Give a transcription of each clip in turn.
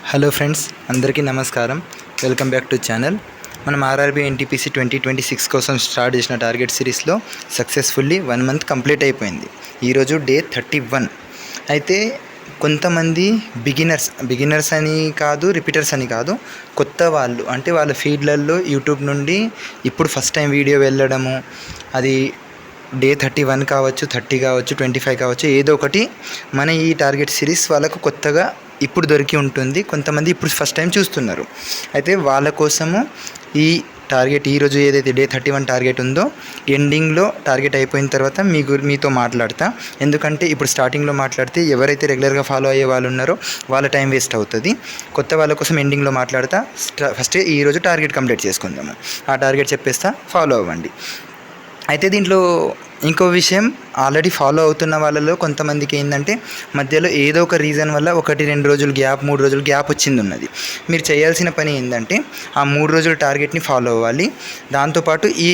Hello friends, అందరికీ నమస్కారం. Welcome back to channel. మనం ఆర్ఆర్బీ ఎన్టీపీసీ 2026 కోసం స్టార్ట్ చేసిన టార్గెట్ సిరీస్లో సక్సెస్ఫుల్లీ 1 మంత్ కంప్లీట్ అయిపోయింది. ఈరోజు డే 31. అయితే కొంతమంది బిగినర్స్ అని కాదు, రిపీటర్స్ అని కాదు, కొత్త వాళ్ళు అంటే వాళ్ళ ఫీల్డ్లలో యూట్యూబ్ నుండి ఇప్పుడు ఫస్ట్ టైం వీడియో వెళ్ళడము, అది డే 31 కావచ్చు, 30 కావచ్చు, 25 కావచ్చు, ఏదో ఒకటి మన ఈ టార్గెట్ సిరీస్ వాళ్ళకు కొత్తగా ఇప్పుడు దొరికి ఉంటుంది. కొంతమంది ఇప్పుడు ఫస్ట్ టైం చూస్తున్నారు. అయితే వాళ్ళ కోసము ఈ టార్గెట్ ఈరోజు ఏదైతే డే 31 టార్గెట్ ఉందో, ఎండింగ్లో టార్గెట్ అయిపోయిన తర్వాత మీతో మాట్లాడతా. ఎందుకంటే ఇప్పుడు స్టార్టింగ్లో మాట్లాడితే ఎవరైతే రెగ్యులర్గా ఫాలో అయ్యే వాళ్ళు ఉన్నారో వాళ్ళ టైం వేస్ట్ అవుతుంది. కొత్త వాళ్ళ కోసం ఎండింగ్లో మాట్లాడతా. ఫస్ట్ ఈరోజు టార్గెట్ కంప్లీట్ చేసుకుందాము. ఆ టార్గెట్ చెప్పేస్తా, ఫాలో అవ్వండి. అయితే దీంట్లో ఇంకో విషయం, ఆల్రెడీ ఫాలో అవుతున్న వాళ్ళలో కొంతమందికి ఏంటంటే మధ్యలో ఏదో ఒక రీజన్ వల్ల 1-2 రోజులు గ్యాప్, 3 రోజులు గ్యాప్ ఉన్నది. మీరు చేయాల్సిన పని ఏంటంటే ఆ 3 రోజుల టార్గెట్ని ఫాలో అవ్వాలి. దాంతోపాటు ఈ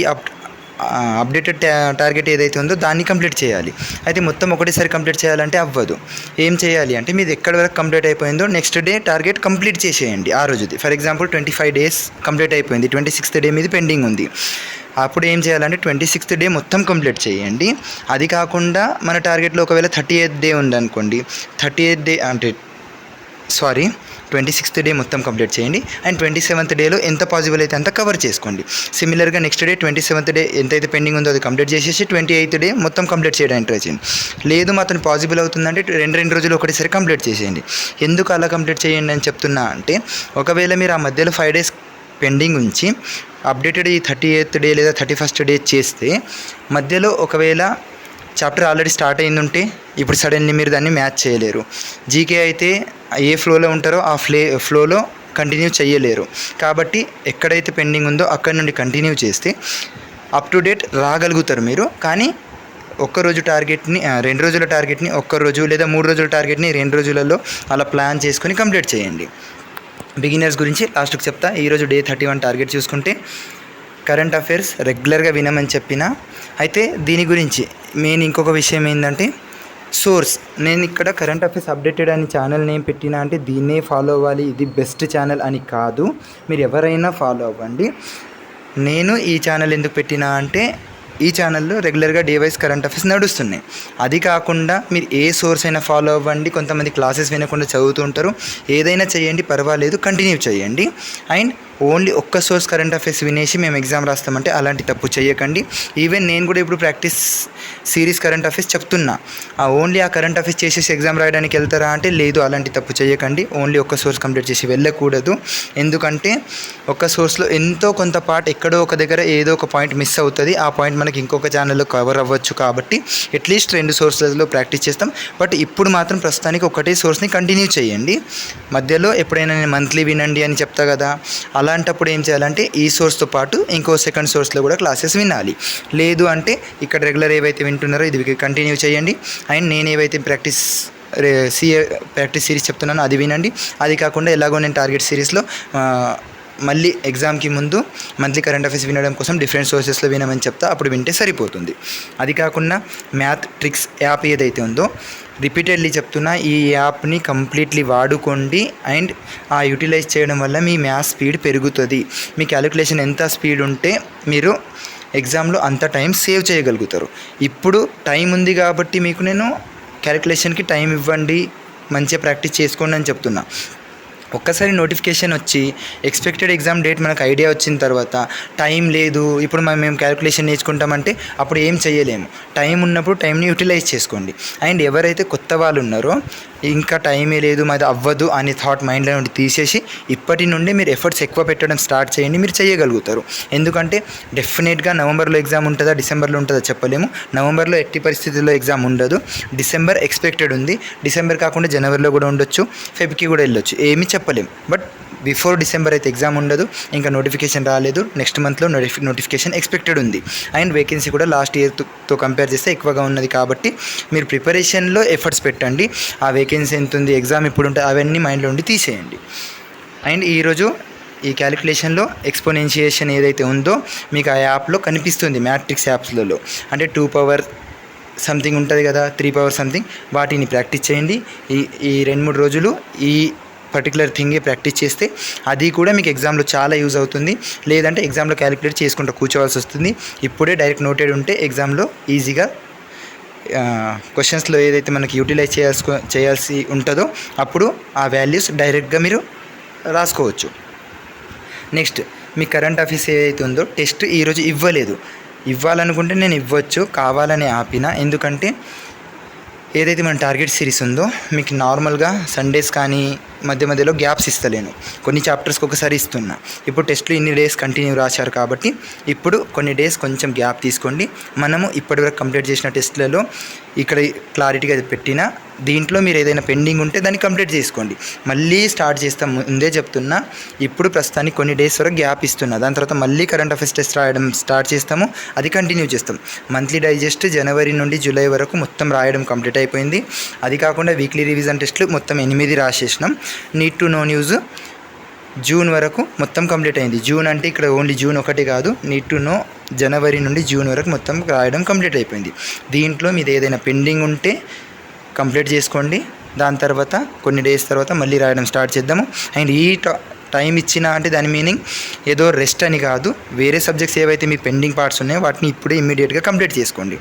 అప్డేటెడ్ టార్గెట్ ఏదైతే ఉందో దాన్ని కంప్లీట్ చేయాలి. అయితే మొత్తం ఒకటేసారి కంప్లీట్ చేయాలంటే అవ్వదు. ఏం చేయాలి అంటే మీది ఎక్కడి వరకు కంప్లీట్ అయిపోయిందో నెక్స్ట్ డే టార్గెట్ కంప్లీట్ చేసేయండి ఆ రోజుది. ఫర్ ఎగ్జాంపుల్ 25 డేస్ కంప్లీట్ అయిపోయింది, 26th డే మీది పెండింగ్ ఉంది. అప్పుడు ఏం చేయాలంటే 26th డే మొత్తం కంప్లీట్ చేయండి. అది కాకుండా మన టార్గెట్లో ఒకవేళ 38th డే ఉందనుకోండి, 26th డే మొత్తం కంప్లీట్ చేయండి. అండ్ 27th డేలో ఎంత పాసిబుల్ అయితే అంత కవర్ చేసుకోండి. సిమిలర్గా నెక్స్ట్ డే 27th డే ఎంతైతే పెండింగ్ ఉందో అది కంప్లీట్ చేసేసి 28th డే మొత్తం కంప్లీట్ చేయడానికి ట్రై చేయండి. లేదు మాత్రం పాసిబుల్ అవుతుందంటే 2 రోజులు ఒకటేసారి కంప్లీట్ చేసేయండి. ఎందుకు అలా కంప్లీట్ చేయండి అని చెప్తున్నా అంటే, ఒకవేళ మీరు ఆ మధ్యలో 5 డేస్ పెండింగ్ ఉంచి అప్డేటెడ్ ఈ 38th డే లేదా 31st డే చేస్తే, మధ్యలో ఒకవేళ చాప్టర్ ఆల్రెడీ స్టార్ట్ అయిందంటే ఇప్పుడు సడన్లీ మీరు దాన్ని మ్యాచ్ చేయలేరు. జీకే అయితే ఏ ఫ్లోలో ఉంటారో ఆ ఫ్లోలో కంటిన్యూ చేయలేరు. కాబట్టి ఎక్కడైతే పెండింగ్ ఉందో అక్కడ నుండి కంటిన్యూ చేస్తే అప్ టు డేట్ రాగలుగుతారు మీరు. కానీ ఒక్కరోజు టార్గెట్ని 2 రోజుల టార్గెట్ని ఒక్కరోజు లేదా 3 రోజుల టార్గెట్ని 2 రోజులలో అలా ప్లాన్ చేసుకొని కంప్లీట్ చేయండి. బిగినర్స్ గురించి లాస్ట్కి చెప్తా. ఈరోజు డే 31 టార్గెట్ చూసుకుంటే, కరెంట్ అఫైర్స్ రెగ్యులర్గా వినమని చెప్పిన. అయితే దీని గురించి మెయిన్ ఇంకొక విషయం ఏంటంటే సోర్స్. నేను ఇక్కడ కరెంట్ అఫైర్స్ అప్డేటెడ్ అని ఛానల్ నేమ్ పెట్టినా అంటే దీన్నే ఫాలో అవ్వాలి, ఇది బెస్ట్ ఛానల్ అని కాదు. మీరు ఎవరైనా ఫాలో అవ్వండి. నేను ఈ ఛానల్ ఎందుకు పెట్టినా అంటే ఈ ఛానల్లో రెగ్యులర్గా డే వైజ్ కరెంట్ అఫైర్స్ నడుస్తున్నాయి. అది కాకుండా మీరు ఏ సోర్స్ అయినా ఫాలో అవ్వండి. కొంతమంది క్లాసెస్ వినకుండా చదువుతూ ఉంటారు. ఏదైనా చేయండి, పర్వాలేదు, కంటిన్యూ చేయండి. అండ్ ఓన్లీ ఒక్క సోర్స్ కరెంట్ అఫైర్స్ వినేసి మేము ఎగ్జామ్ రాస్తామంటే అలాంటి తప్పు చేయకండి. ఈవెన్ నేను కూడా ఇప్పుడు ప్రాక్టీస్ సిరీస్ కరెంట్ అఫైర్స్ చెప్తున్నా. ఓన్లీ ఆ కరెంట్ అఫైర్స్ చేసేసి ఎగ్జామ్ రాయడానికి వెళ్తారా అంటే లేదు, అలాంటి తప్పు చేయకండి. ఓన్లీ ఒక్క సోర్స్ కంప్లీట్ చేసి వెళ్ళకూడదు. ఎందుకంటే ఒక్క సోర్స్లో ఎంతో కొంత పార్ట్ ఎక్కడో ఒక దగ్గర ఏదో ఒక పాయింట్ మిస్ అవుతుంది. ఆ పాయింట్ మనకి ఇంకొక ఛానల్లో కవర్ అవ్వచ్చు. కాబట్టి అట్లీస్ట్ 2 సోర్స్లలో ప్రాక్టీస్ చేస్తాం. బట్ ఇప్పుడు మాత్రం ప్రస్తుతానికి ఒకటే సోర్స్ని కంటిన్యూ చేయండి. మధ్యలో ఎప్పుడైనా నేను మంత్లీ వినండి అని చెప్తా కదా, అలాంటప్పుడు ఏం చేయాలంటే ఈ సోర్స్తో పాటు ఇంకో సెకండ్ సోర్స్లో కూడా క్లాసెస్ వినాలి. లేదు అంటే ఇక్కడ రెగ్యులర్ ఏవైతే వింటున్నారో ఇది కంటిన్యూ చేయండి. అండ్ నేను ఏవైతే ప్రాక్టీస్ సిరీస్ చెప్తున్నానో అది వినండి. అది కాకుండా ఎలాగో నేను టార్గెట్ సిరీస్లో మళ్ళీ ఎగ్జామ్కి ముందు మంత్లీ కరెంట్ అఫైర్స్ వినడం కోసం డిఫరెంట్ సోర్సెస్లో వినమని చెప్తా, అప్పుడు వింటే సరిపోతుంది. అది కాకుండా మ్యాథ్ ట్రిక్స్ యాప్ ఏదైతే ఉందో రిపీటెడ్లీ చెప్తున్నా, ఈ యాప్ని కంప్లీట్లీ వాడుకోండి. అండ్ ఆ యూటిలైజ్ చేయడం వల్ల మీ మ్యాథ్స్ స్పీడ్ పెరుగుతుంది. మీ క్యాలిక్యులేషన్ ఎంత స్పీడ్ ఉంటే మీరు ఎగ్జామ్లో అంత టైం సేవ్ చేయగలుగుతారు. ఇప్పుడు టైం ఉంది కాబట్టి మీకు నేను క్యాలిక్యులేషన్కి టైం ఇవ్వండి, మంచిగా ప్రాక్టీస్ చేసుకోండి అని చెప్తున్నా. ఒక్కసారి నోటిఫికేషన్ వచ్చి ఎక్స్పెక్టెడ్ ఎగ్జామ్ డేట్ మనకు ఐడియా వచ్చిన తర్వాత టైం లేదు, ఇప్పుడు మేము క్యాలిక్యులేషన్ నేర్చుకుంటామంటే అప్పుడు ఏం చేయలేము. టైం ఉన్నప్పుడు టైంని యూటిలైజ్ చేసుకోండి. అండ్ ఎవరైతే కొత్త వాళ్ళు ఉన్నారో ఇంకా టైమే లేదు, మాది అవ్వదు అనే థాట్ మైండ్లో నుండి తీసేసి ఇప్పటి నుండి మీరు ఎఫర్ట్స్ ఎక్కువ పెట్టడం స్టార్ట్ చేయండి. మీరు చేయగలుగుతారు. ఎందుకంటే డెఫినెట్గా నవంబర్లో ఎగ్జామ్ ఉంటుందా, డిసెంబర్లో ఉంటుందా చెప్పలేము. నవంబర్లో ఎట్టి పరిస్థితుల్లో ఎగ్జామ్ ఉండదు. డిసెంబర్ ఎక్స్పెక్టెడ్ ఉంది. డిసెంబర్ కాకుండా జనవరిలో కూడా ఉండొచ్చు, ఫెబ్కి కూడా వెళ్ళొచ్చు, ఏమీ చెప్పలేము. బట్ బిఫోర్ డిసెంబర్ అయితే ఎగ్జామ్ ఉండదు. ఇంకా నోటిఫికేషన్ రాలేదు. నెక్స్ట్ మంత్లో నోటిఫికేషన్ ఎక్స్పెక్టెడ్ ఉంది. అండ్ వేకెన్సీ కూడా లాస్ట్ ఇయర్తో కంపేర్ చేస్తే ఎక్కువగా ఉన్నది. కాబట్టి మీరు ప్రిపరేషన్లో ఎఫర్ట్స్ పెట్టండి. ఆ వేకెన్సీ ఎంత ఉంది, ఎగ్జామ్ ఇప్పుడు ఉంటుంది, అవన్నీ మైండ్లో ఉండి తీసేయండి. అండ్ ఈరోజు ఈ క్యాలిక్యులేషన్లో ఎక్స్పోనెన్షియేషన్ ఏదైతే ఉందో మీకు ఆ యాప్లో కనిపిస్తుంది. మ్యాట్రిక్స్ యాప్స్లలో అంటే 2 పవర్ సంథింగ్ ఉంటుంది కదా, 3 పవర్ సంథింగ్, వాటిని ప్రాక్టీస్ చేయండి. ఈ 2-3 రోజులు ఈ పర్టికులర్ థింగే ప్రాక్టీస్ చేస్తే అది కూడా మీకు ఎగ్జామ్లో చాలా యూజ్ అవుతుంది. లేదంటే ఎగ్జామ్లో క్యాలిక్యులేట్ చేసుకుంటూ కూర్చోవాల్సి వస్తుంది. ఇప్పుడే డైరెక్ట్ నోటెడ్ ఉంటే ఎగ్జామ్లో ఈజీగా క్వశ్చన్స్లో ఏదైతే మనకి యూటిలైజ్ చేయాల్సి ఉంటుందో అప్పుడు ఆ వాల్యూస్ డైరెక్ట్గా మీరు రాసుకోవచ్చు. నెక్స్ట్ మీ కరెంట్ అఫైర్స్ ఏదైతే ఉందో టెస్ట్ ఈరోజు ఇవ్వాలనుకుంటే నేను ఇవ్వచ్చు, కావాలని ఆపిన. ఎందుకంటే ఏదైతే మన టార్గెట్ సిరీస్ ఉందో మీకు నార్మల్గా సండేస్ కానీ మధ్యలో గ్యాప్స్ ఇస్తలేను, కొన్ని చాప్టర్స్కి ఒకసారి ఇస్తున్నా. ఇప్పుడు టెస్ట్లు ఇన్ని డేస్ కంటిన్యూ రాశారు కాబట్టి ఇప్పుడు కొన్ని డేస్ కొంచెం గ్యాప్ తీసుకోండి. మనము ఇప్పటివరకు కంప్లీట్ చేసిన టెస్ట్లలో ఇక్కడ క్లారిటీగా పెట్టిన దీంట్లో మీరు ఏదైనా పెండింగ్ ఉంటే దాన్ని కంప్లీట్ చేసుకోండి. మళ్ళీ స్టార్ట్ చేస్తాం, ముందే చెప్తున్నా. ఇప్పుడు ప్రస్తుతానికి కొన్ని డేస్ వరకు గ్యాప్ ఇస్తున్నా, దాని తర్వాత మళ్ళీ కరెంట్ అఫైర్స్ టెస్ట్ రాయడం స్టార్ట్ చేస్తాము, అది కంటిన్యూ చేస్తాం. మంత్లీ డైజెస్ట్ జనవరి నుండి జూలై వరకు మొత్తం రాయడం కంప్లీట్ అయిపోయింది. అది కాకుండా వీక్లీ రివిజన్ టెస్ట్లు మొత్తం 8 రాసేసినాం. Need to know news June వరకు మొత్తం కంప్లీట్ అయింది. జూన్ అంటే ఇక్కడ ఓన్లీ జూన్ ఒకటి కాదు, నీడ్ టు నో జనవరి నుండి జూన్ వరకు మొత్తం రాయడం కంప్లీట్ అయిపోయింది. దీంట్లో మీది ఏదైనా పెండింగ్ ఉంటే కంప్లీట్ చేసుకోండి. దాని తర్వాత కొన్ని డేస్ తర్వాత మళ్ళీ రాయడం స్టార్ట్ చేద్దాము. అండ్ ఈ టైం ఇచ్చిన అంటే దాని మీనింగ్ ఏదో రెస్ట్ అని కాదు, వేరే సబ్జెక్ట్స్ ఏవైతే మీ పెండింగ్ పార్ట్స్ ఉన్నాయో వాటిని ఇప్పుడే ఇమ్మీడియట్గా కంప్లీట్ చేసుకోండి.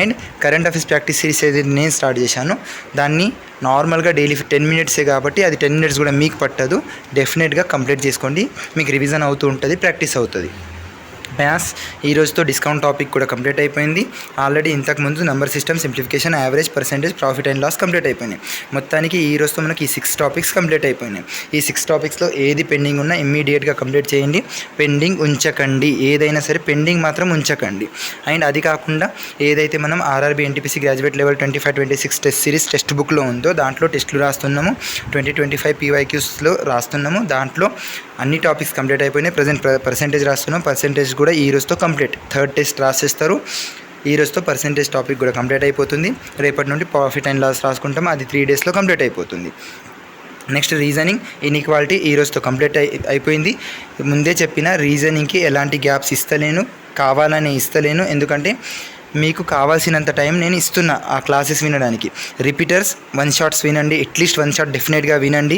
And current affairs practice series ఏదైతే నేను స్టార్ట్ చేశానో దాన్ని నార్మల్గా డైలీ 10 మినిట్సే కాబట్టి అది 10 మినిట్స్ కూడా మీకు పట్టదు, డెఫినెట్గా కంప్లీట్ చేసుకోండి. మీకు రివిజన్ అవుతూ ఉంటుంది, ప్రాక్టీస్ అవుతుంది. మ్యాథ్స్ ఈ రోజుతో డిస్కౌంట్ టాపిక్ కూడా కంప్లీట్ అయిపోయింది. ఆల్రెడీ ఇంతకుముందు number system, simplification, average, percentage, profit and loss complete అయిపోయినాయి. మొత్తానికి ఈ రోజుతో మనకి ఈ 6 టాపిక్స్ కంప్లీట్ అయిపోయినాయి. ఈ 6 టాపిక్స్లో ఏది పెండింగ్ ఉన్నా ఇమ్మీడియట్గా కంప్లీట్ చేయండి. పెండింగ్ ఉంచకండి, ఏదైనా సరే పెండింగ్ మాత్రం ఉంచకండి. అండ్ అది కాకుండా ఏదైతే మనం RRB NTPC graduate level 25-26 test series text బుక్లో ఉందో దాంట్లో టెస్టులు రాస్తున్నాము. 2025 PYQస్లో రాస్తున్నాము. దాంట్లో అన్ని టాపిక్స్ కంప్లీట్ అయిపోయినాయి. ప్రజెంట్ పర్సెంటేజ్ రాస్తున్నాం. పర్సెంటేజ్ కూడా ఈ రోజుతో కంప్లీట్. 3rd test రాసేస్తారు. ఈ రోజుతో పర్సెంటేజ్ టాపిక్ కూడా కంప్లీట్ అయిపోతుంది. రేపటి నుండి ప్రాఫిట్ అండ్ లాస్ రాసుకుంటాం, అది 3 డేస్లో కంప్లీట్ అయిపోతుంది. నెక్స్ట్ రీజనింగ్, ఇన్ఈక్వాలిటీ ఈ రోజుతో కంప్లీట్ అయిపోయింది. ముందే చెప్పిన రీజనింగ్కి ఎలాంటి గ్యాప్స్ ఇస్తలేను, కావాలని ఇస్తలేను. ఎందుకంటే మీకు కావాల్సినంత టైం నేను ఇస్తున్నా ఆ క్లాసెస్ వినడానికి. రిపీటర్స్ 1 షాట్స్ వినండి, అట్లీస్ట్ 1 షాట్ డెఫినెట్గా వినండి.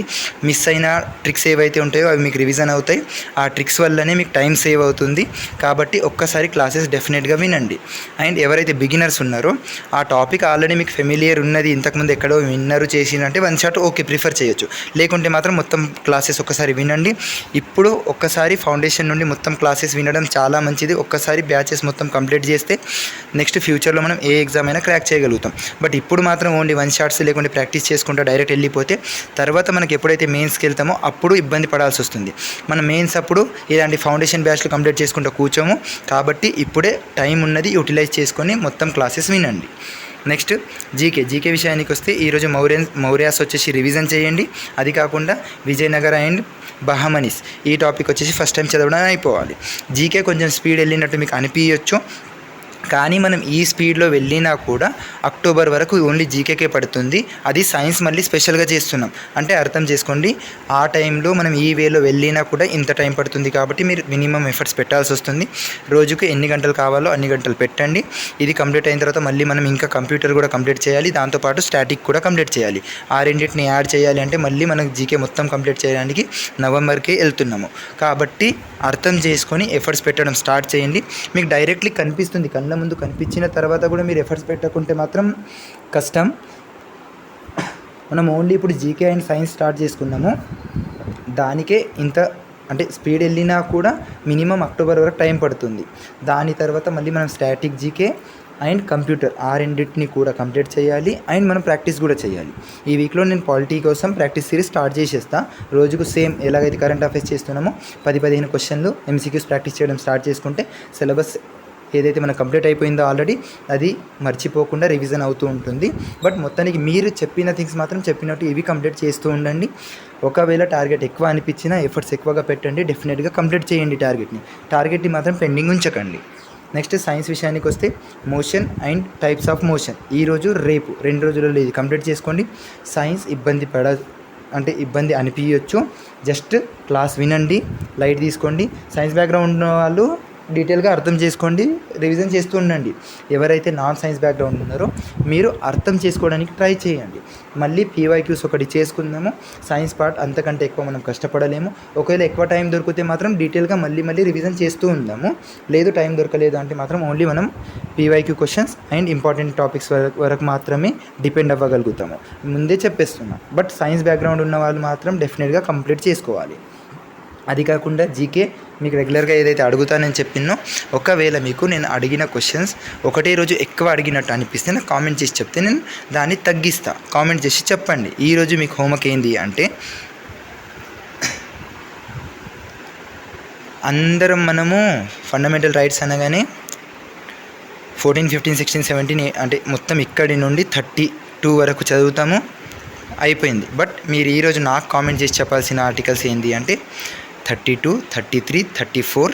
మిస్ అయిన ట్రిక్స్ ఏవైతే ఉంటాయో అవి మీకు రివిజన్ అవుతాయి. ఆ ట్రిక్స్ వల్లనే మీకు టైం సేవ్ అవుతుంది. కాబట్టి ఒక్కసారి క్లాసెస్ డెఫినెట్గా వినండి. అండ్ ఎవరైతే బిగినర్స్ ఉన్నారో ఆ టాపిక్ ఆల్రెడీ మీకు ఫెమిలియర్ ఉన్నది, ఇంతకుముందు ఎక్కడో విన్నరు చేసినంటే 1 షాట్ ఓకే ప్రిఫర్ చేయొచ్చు. లేకుంటే మాత్రం మొత్తం క్లాసెస్ ఒక్కసారి వినండి. ఇప్పుడు ఒక్కసారి ఫౌండేషన్ నుండి మొత్తం క్లాసెస్ వినడం చాలా మంచిది. ఒక్కసారి బ్యాచెస్ మొత్తం కంప్లీట్ చేస్తే నెక్స్ట్ ఫ్యూచర్లో మనం ఏ ఎగ్జామ్ అయినా క్రాక్ చేయగలుగుతాం. బట్ ఇప్పుడు మాత్రం ఓన్లీ 1 షాట్స్ లేకుండా ప్రాక్టీస్ చేసుకుంటూ డైరెక్ట్ వెళ్ళిపోతే తర్వాత మనకి ఎప్పుడైతే మెయిన్స్కి వెళ్తామో అప్పుడు ఇబ్బంది పడాల్సి వస్తుంది. మనం మెయిన్స్ అప్పుడు ఇలాంటి ఫౌండేషన్ బ్యాచ్లు కంప్లీట్ చేసుకుంటూ కూర్చోము. కాబట్టి ఇప్పుడే టైం ఉన్నది, యూటిలైజ్ చేసుకొని మొత్తం క్లాసెస్ వినండి. నెక్స్ట్ జీకే విషయానికి వస్తే ఈరోజు మౌర్యాస్ వచ్చేసి రివిజన్ చేయండి. అది కాకుండా విజయనగర అండ్ బహమనీస్ ఈ టాపిక్ వచ్చేసి ఫస్ట్ టైం చదవడం అయిపోవాలి. జీకే కొంచెం స్పీడ్ వెళ్ళినట్టు మీకు అనిపించవచ్చు, కానీ మనం ఈ స్పీడ్లో వెళ్ళినా కూడా అక్టోబర్ వరకు ఓన్లీ జీకేకే పడుతుంది. అది సైన్స్ మళ్ళీ స్పెషల్గా చేస్తున్నాం అంటే అర్థం చేసుకోండి. ఆ టైంలో మనం ఈ వేలో వెళ్ళినా కూడా ఇంత టైం పడుతుంది. కాబట్టి మీరు మినిమం ఎఫర్ట్స్ పెట్టాల్సి వస్తుంది. రోజుకు ఎన్ని గంటలు కావాలో అన్ని గంటలు పెట్టండి. ఇది కంప్లీట్ అయిన తర్వాత మళ్ళీ మనం ఇంకా కంప్యూటర్ కూడా కంప్లీట్ చేయాలి, దాంతోపాటు స్టాటిక్ కూడా కంప్లీట్ చేయాలి. ఆ రెండింటిని యాడ్ చేయాలి అంటే మళ్ళీ మనకు జీకే మొత్తం కంప్లీట్ చేయడానికి నవంబర్కే వెళ్తున్నాము. కాబట్టి అర్థం చేసుకొని ఎఫర్ట్స్ పెట్టడం స్టార్ట్ చేయండి. మీకు డైరెక్ట్లీ కనిపిస్తుంది, కళ్ళ ముందు కనిపించిన తర్వాత కూడా మీరు ఎఫర్ట్స్ పెట్టకుంటే మాత్రం కష్టం. మనం ఓన్లీ ఇప్పుడు జీకే అండ్ సైన్స్ స్టార్ట్ చేసుకున్నాము, దానికే ఇంత అంటే స్పీడ్ వెళ్ళినా కూడా మినిమం అక్టోబర్ వరకు టైం పడుతుంది. దాని తర్వాత మళ్ళీ మనం స్టాటిక్ జీకే అండ్ కంప్యూటర్ ఆ రెండింటిని కూడా కంప్లీట్ చేయాలి. అండ్ మనం ప్రాక్టీస్ కూడా చేయాలి. ఈ వీక్లో నేను పాలిటీ కోసం ప్రాక్టీస్ సిరీస్ స్టార్ట్ చేసేస్తా. రోజుకు సేమ్ ఎలాగైతే కరెంట్ అఫైర్స్ చేస్తున్నామో 10-15 క్వశ్చన్లు MCQs ప్రాక్టీస్ చేయడం స్టార్ట్ చేసుకుంటే సిలబస్ ఏదైతే మనకు కంప్లీట్ అయిపోయిందో ఆల్రెడీ అది మర్చిపోకుండా రివిజన్ అవుతూ ఉంటుంది. బట్ మొత్తానికి మీరు చెప్పిన థింగ్స్ మాత్రం చెప్పినట్టు ఇవి కంప్లీట్ చేస్తూ ఉండండి. ఒకవేళ టార్గెట్ ఎక్కువ అనిపించినా ఎఫర్ట్స్ ఎక్కువగా పెట్టండి, డెఫినెట్గా కంప్లీట్ చేయండి. టార్గెట్ని మాత్రం పెండింగ్ ఉంచకండి. నెక్స్ట్ సైన్స్ విషయానికి వస్తే motion and types of motion ఈరోజు రేపు 2 రోజులలో ఇది కంప్లీట్ చేసుకోండి. సైన్స్ ఇబ్బంది అనిపించవచ్చు, జస్ట్ క్లాస్ వినండి, లైట్ తీసుకోండి. సైన్స్ బ్యాక్గ్రౌండ్ ఉన్న వాళ్ళు డీటెయిల్గా అర్థం చేసుకోండి, రివిజన్ చేస్తూ ఉండండి. ఎవరైతే నాన్ సైన్స్ బ్యాక్గ్రౌండ్ ఉన్నారో మీరు అర్థం చేసుకోవడానికి ట్రై చేయండి. మళ్ళీ PYQs ఒకటి చేసుకుందాము. సైన్స్ పార్ట్ అంతకంటే ఎక్కువ మనం కష్టపడలేము. ఒకవేళ ఎక్కువ టైం దొరికితే మాత్రం డీటెయిల్గా మళ్ళీ రివిజన్ చేస్తూ ఉందాము. లేదు టైం దొరకలేదు అంటే మాత్రం ఓన్లీ మనం PYQ questions and important topics వరకు మాత్రమే డిపెండ్ అవ్వగలుగుతాము. ముందే చెప్పేస్తున్నాం. బట్ సైన్స్ బ్యాక్గ్రౌండ్ ఉన్న వాళ్ళు మాత్రం డెఫినెట్గా కంప్లీట్ చేసుకోవాలి. అది కాకుండా జీకే మీకు రెగ్యులర్గా ఏదైతే అడుగుతానని చెప్పినో, ఒకవేళ మీకు నేను అడిగిన క్వశ్చన్స్ ఒకటే రోజు ఎక్కువ అడిగినట్టు అనిపిస్తే నాకు కామెంట్ చేసి చెప్తే నేను దాన్ని తగ్గిస్తా. కామెంట్ చేసి చెప్పండి. ఈరోజు మీకు హోంవర్క్ ఏంది అంటే, అందరం మనము ఫండమెంటల్ రైట్స్ అనగానే 14, 15, 16, 17 అంటే మొత్తం ఇక్కడి నుండి 32 వరకు చదువుతాము, అయిపోయింది. బట్ మీరు ఈరోజు నాకు కామెంట్ చేసి చెప్పాల్సిన ఆర్టికల్స్ ఏంటి అంటే 32, 33, 34,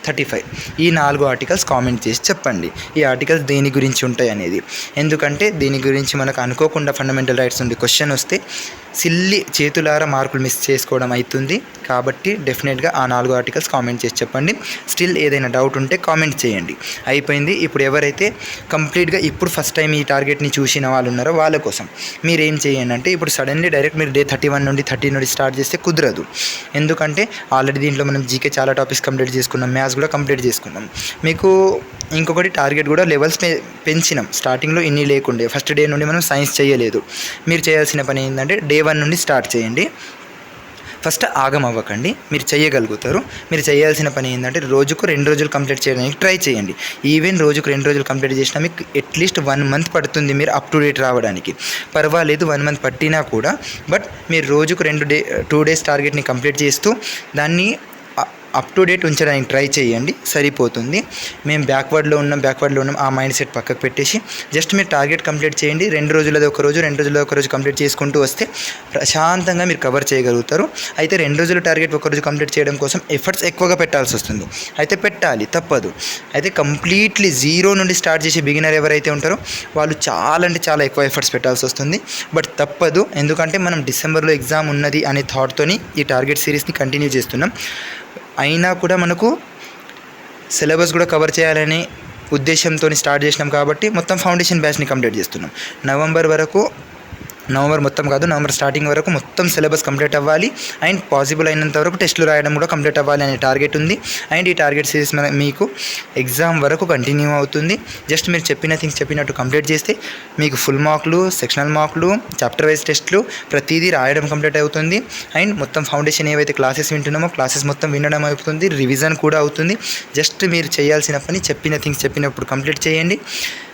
35 ఈ 4 ఆర్టికల్స్ కామెంట్ చేసి చెప్పండి. ఈ ఆర్టికల్స్ దేని గురించి ఉంటాయి అనేది. ఎందుకంటే దీని గురించి మనకు అనుకోకుండా ఫండమెంటల్ రైట్స్ నుండి క్వశ్చన్ వస్తే సిల్లి చేతులారా మార్కులు మిస్ చేసుకోవడం అవుతుంది. కాబట్టి డెఫినెట్గా ఆ 4 ఆర్టికల్స్ కామెంట్ చేసి చెప్పండి. స్టిల్ ఏదైనా డౌట్ ఉంటే కామెంట్ చేయండి. అయిపోయింది. ఇప్పుడు ఎవరైతే కంప్లీట్గా ఇప్పుడు ఫస్ట్ టైం ఈ టార్గెట్ని చూసిన వాళ్ళు ఉన్నారో వాళ్ళ కోసం మీరు ఏం చేయండి అంటే, ఇప్పుడు సడన్లీ డైరెక్ట్ మీరు డే 31 నుండి 30 నుండి స్టార్ట్ చేస్తే కుదరదు. ఎందుకంటే ఆల్రెడీ దీంట్లో మనం జీకే చాలా టాపిక్స్ కంప్లీట్ చేసుకున్నాం, మ్యాథ్స్ కూడా కంప్లీట్ చేసుకున్నాం. మీకు ఇంకొకటి టార్గెట్ కూడా లెవెల్స్ పెంచినాం. స్టార్టింగ్లో ఇన్ని లేకుండే, ఫస్ట్ డే నుండి మనం సైన్స్ చేయలేదు. మీరు చేయాల్సిన పని ఏంటంటే డే 1 నుండి స్టార్ట్ చేయండి. ఫస్ట్ ఆగం అవ్వకండి, మీరు చేయగలుగుతారు. మీరు చేయాల్సిన పని ఏంటంటే రోజుకు 2 రోజులు కంప్లీట్ చేయడానికి ట్రై చేయండి. ఈవెన్ రోజుకు 2 రోజులు కంప్లీట్ చేసినా మీకు అట్లీస్ట్ 1 మంత్ పడుతుంది మీరు అప్ టు డేట్ రావడానికి. పర్వాలేదు 1 మంత్ పట్టినా కూడా. బట్ మీరు రోజుకు 2 డేస్ టార్గెట్ని కంప్లీట్ చేస్తూ దాన్ని అప్ టు డేట్ ఉంచడానికి ట్రై చేయండి, సరిపోతుంది. మేము బ్యాక్వర్డ్లో ఉన్నాం ఆ మైండ్ సెట్ పక్కకు పెట్టేసి జస్ట్ మీరు టార్గెట్ కంప్లీట్ చేయండి. 2 రోజులది ఒక రోజు, 2 రోజులది ఒక రోజు కంప్లీట్ చేసుకుంటూ వస్తే ప్రశాంతంగా మీరు కవర్ చేయగలుగుతారు. అయితే 2 రోజుల టార్గెట్ ఒక రోజు కంప్లీట్ చేయడం కోసం ఎఫర్ట్స్ ఎక్కువగా పెట్టాల్సి వస్తుంది. అయితే పెట్టాలి, తప్పదు. అయితే కంప్లీట్లీ జీరో నుండి స్టార్ట్ చేసే బిగినర్ ఎవరైతే ఉంటారో వాళ్ళు చాలా అంటే చాలా ఎక్కువ ఎఫర్ట్స్ పెట్టాల్సి వస్తుంది. బట్ తప్పదు, ఎందుకంటే మనం డిసెంబర్లో ఎగ్జామ్ ఉన్నది అనే థాట్తోని ఈ టార్గెట్ సిరీస్ని కంటిన్యూ చేస్తున్నాం. అయినా కూడా మనకు సిలబస్ కూడా కవర్ చేయాలనే ఉద్దేశంతో స్టార్ట్ చేసినాం. కాబట్టి మొత్తం ఫౌండేషన్ బ్యాచ్ని కంప్లీట్ చేస్తున్నాం. నవంబర్ మొత్తం కాదు, నవంబర్ స్టార్టింగ్ వరకు మొత్తం సిలబస్ కంప్లీట్ అవ్వాలి. అండ్ పాసిబుల్ అయినంత వరకు టెస్టులు రాయడం కూడా కంప్లీట్ అవ్వాలి అనే టార్గెట్ ఉంది. అండ్ ఈ టార్గెట్ సిరీస్ మీకు ఎగ్జామ్ వరకు కంటిన్యూ అవుతుంది. జస్ట్ మీరు చెప్పినట్టు కంప్లీట్ చేస్తే మీకు ఫుల్ మార్కులు, సెక్షనల్ మార్కులు, చాప్టర్ వైజ్ టెస్టులు ప్రతిదీ రాయడం కంప్లీట్ అవుతుంది. అండ్ మొత్తం ఫౌండేషన్ ఏవైతే క్లాసెస్ వింటున్నామో క్లాసెస్ మొత్తం వినడం అవుతుంది, రివిజన్ కూడా అవుతుంది. జస్ట్ మీరు చేయాల్సిన పని చెప్పినప్పుడు కంప్లీట్ చేయండి.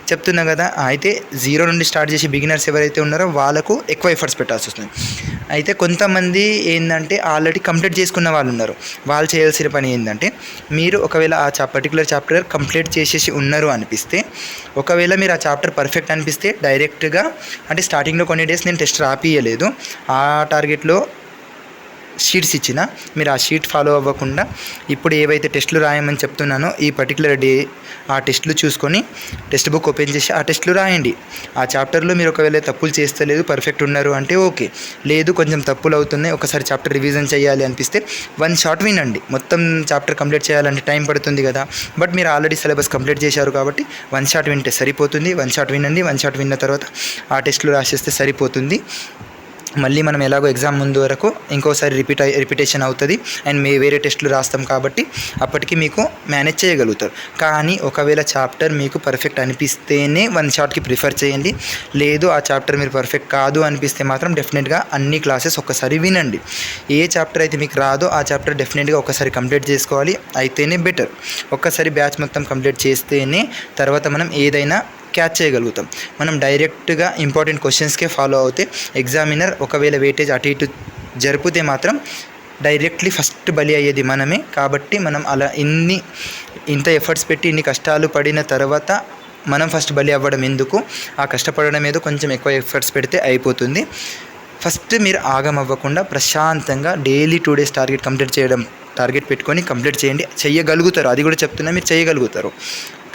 చెప్తున్నా కదా. అయితే 0 నుండి స్టార్ట్ చేసి బిగినర్స్ ఎవరైతే ఉన్నారో వాళ్ళకు ఎక్కువ ఎఫర్ట్స్ పెట్టాల్సి వస్తుంది. అయితే కొంతమంది ఏంటంటే ఆల్రెడీ కంప్లీట్ చేసుకున్న వాళ్ళు ఉన్నారు. వాళ్ళు చేయాల్సిన పని ఏంటంటే, మీరు ఒకవేళ ఆ పర్టికులర్ చాప్టర్ కంప్లీట్ చేసేసి ఉన్నారు అనిపిస్తే, ఒకవేళ మీరు ఆ చాప్టర్ పర్ఫెక్ట్ అనిపిస్తే డైరెక్ట్గా అంటే స్టార్టింగ్లో కొన్ని డేస్ నేను టెస్ట్ రాపియలేదు, ఆ టార్గెట్లో షీట్స్ ఇచ్చిన మీరు ఆ షీట్ ఫాలో అవ్వకుండా ఇప్పుడు ఏవైతే టెస్టులు రాయమని చెప్తున్నానో ఈ పర్టికులర్ డే ఆ టెస్టులు చూసుకొని టెక్స్ట్ బుక్ ఓపెన్ చేసి ఆ టెస్టులు రాయండి. ఆ చాప్టర్లో మీరు ఒకవేళ తప్పులు చేస్తలేదు, పర్ఫెక్ట్ ఉన్నారు అంటే ఓకే. లేదు కొంచెం తప్పులు అవుతున్నాయి, ఒకసారి చాప్టర్ రివిజన్ చేయాలి అనిపిస్తే 1 షాట్ వినండి. మొత్తం చాప్టర్ కంప్లీట్ చేయాలంటే టైం పడుతుంది కదా. బట్ మీరు ఆల్రెడీ సిలబస్ కంప్లీట్ చేశారు కాబట్టి 1 షాట్ వింటే సరిపోతుంది. 1 షాట్ వినండి. 1 షాట్ విన్న తర్వాత ఆ టెస్టులు రాసేస్తే సరిపోతుంది. మళ్ళీ మనం ఎలాగో ఎగ్జామ్ ముందు వరకు ఇంకోసారి రిపిటేషన్ అవుతుంది. అండ్ వేరే టెస్టులు రాస్తాం కాబట్టి అప్పటికి మీకు మేనేజ్ చేయగలుగుతారు. కానీ ఒకవేళ చాప్టర్ మీకు పర్ఫెక్ట్ అనిపిస్తేనే 1 షాట్కి ప్రిఫర్ చేయండి. లేదు ఆ చాప్టర్ మీరు పర్ఫెక్ట్ కాదు అనిపిస్తే మాత్రం డెఫినెట్గా అన్ని క్లాసెస్ ఒక్కసారి వినండి. ఏ చాప్టర్ అయితే మీకు రాదో ఆ చాప్టర్ డెఫినెట్గా ఒకసారి కంప్లీట్ చేసుకోవాలి, అయితేనే బెటర్. ఒక్కసారి బ్యాచ్ మొత్తం కంప్లీట్ చేస్తేనే తర్వాత మనం ఏదైనా క్యాచ్ చేయగలుగుతాం. మనం డైరెక్ట్గా ఇంపార్టెంట్ క్వశ్చన్స్కే ఫాలో అవుతే ఎగ్జామినర్ ఒకవేళ వెయిటేజ్ అటు ఇటు జరిపితే మాత్రం డైరెక్ట్లీ ఫస్ట్ బలి అయ్యేది మనమే. కాబట్టి మనం అలా ఇంత ఎఫర్ట్స్ పెట్టి ఇన్ని కష్టాలు పడిన తర్వాత మనం ఫస్ట్ బలి అవ్వడం ఎందుకు, ఆ కష్టపడడం ఏదో కొంచెం ఎక్కువ ఎఫర్ట్స్ పెడితే అయిపోతుంది. ఫస్ట్ మీరు ఆగమవ్వకుండా ప్రశాంతంగా డైలీ 2 days టార్గెట్ పెట్టుకొని కంప్లీట్ చేయండి. చేయగలుగుతారు, అది కూడా చెప్తున్నా, మీరు చేయగలుగుతారు.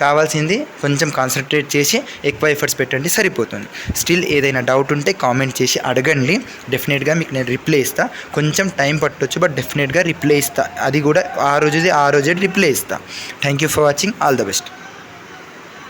కావాల్సింది కొంచెం కాన్సన్ట్రేట్ చేసి ఎక్కువ ఎఫర్ట్స్ పెట్టండి, సరిపోతుంది. స్టిల్ ఏదైనా డౌట్ ఉంటే కామెంట్ చేసి అడగండి, డెఫినెట్గా మీకు నేను రిప్లై ఇస్తా. కొంచెం టైం పట్టొచ్చు, బట్ డెఫినెట్గా రిప్లై ఇస్తా. అది కూడా ఆ రోజే రిప్లై ఇస్తా. Thank you for watching. All the best.